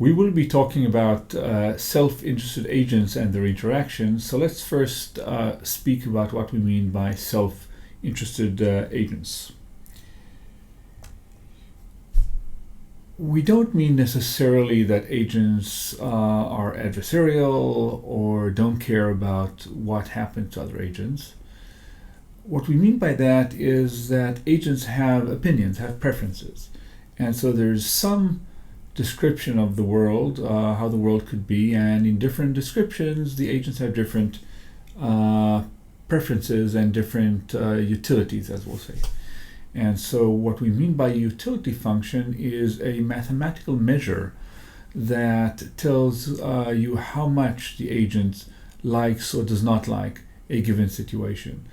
We will be talking about self-interested agents and their interactions. So let's first speak about what we mean by self-interested agents. We don't mean necessarily that agents are adversarial or don't care about what happens to other agents. What we mean by that is that agents have opinions, have preferences. And so there's some description of the world, how the world could be, and in different descriptions, the agents have different preferences and different utilities, as we'll say. And so what we mean by utility function is a mathematical measure that tells you how much the agent likes or does not like a given situation.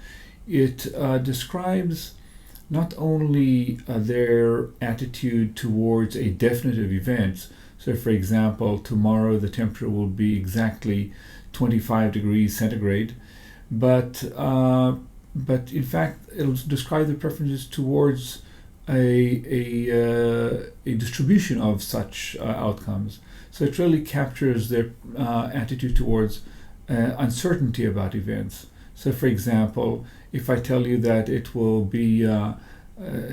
It describes not only their attitude towards a definitive event. So for example, tomorrow the temperature will be exactly 25 degrees centigrade, but in fact it'll describe the preferences towards a distribution of such outcomes. So it really captures their attitude towards uncertainty about events. So for example, if I tell you that it will be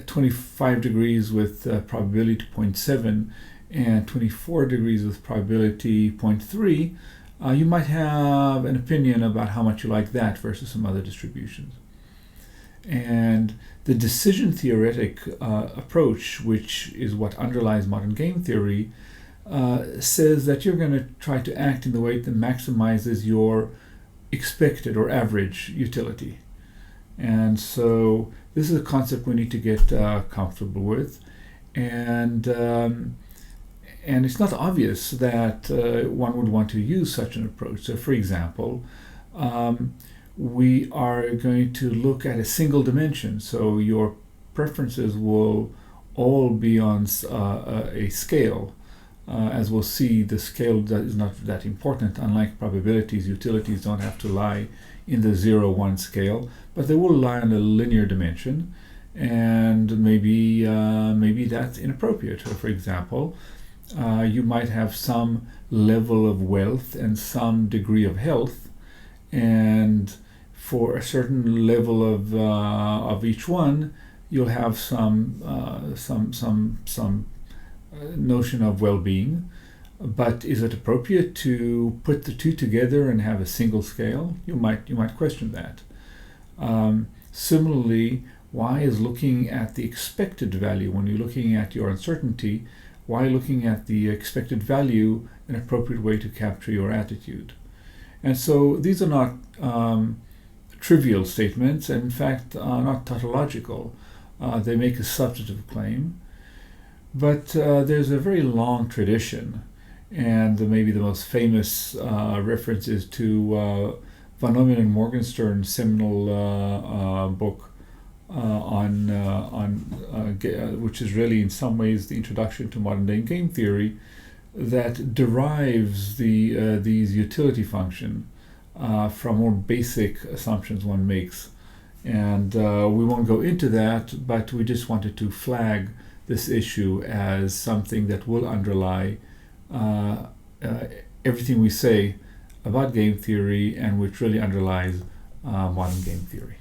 25 degrees with probability 0.7 and 24 degrees with probability 0.3, you might have an opinion about how much you like that versus some other distributions. And the decision theoretic approach, which is what underlies modern game theory, says that you're going to try to act in the way that maximizes your expected or average utility. And so this is a concept we need to get comfortable with, and it's not obvious that one would want to use such an approach. So for example, we are going to look at a single dimension, so your preferences will all be on a scale. As we'll see, the scale is not that important. Unlike probabilities, utilities don't have to lie in the 0-1 scale, but they will lie on a linear dimension, and maybe that's inappropriate. So for example, you might have some level of wealth and some degree of health, and for a certain level of each one, you'll have some notion of well-being. But is it appropriate to put the two together and have a single scale? You might question that. Similarly, why is looking at the expected value when you're looking at your uncertainty? Why looking at the expected value an appropriate way to capture your attitude? And so these are not trivial statements, and in fact not tautological. They make a substantive claim. But there's a very long tradition, and maybe the most famous reference is to Von Neumann and Morgenstern's seminal book which is really in some ways the introduction to modern day game theory, that derives these utility function from more basic assumptions one makes. And we won't go into that, but we just wanted to flag this issue as something that will underlie everything we say about game theory, and which really underlies modern game theory.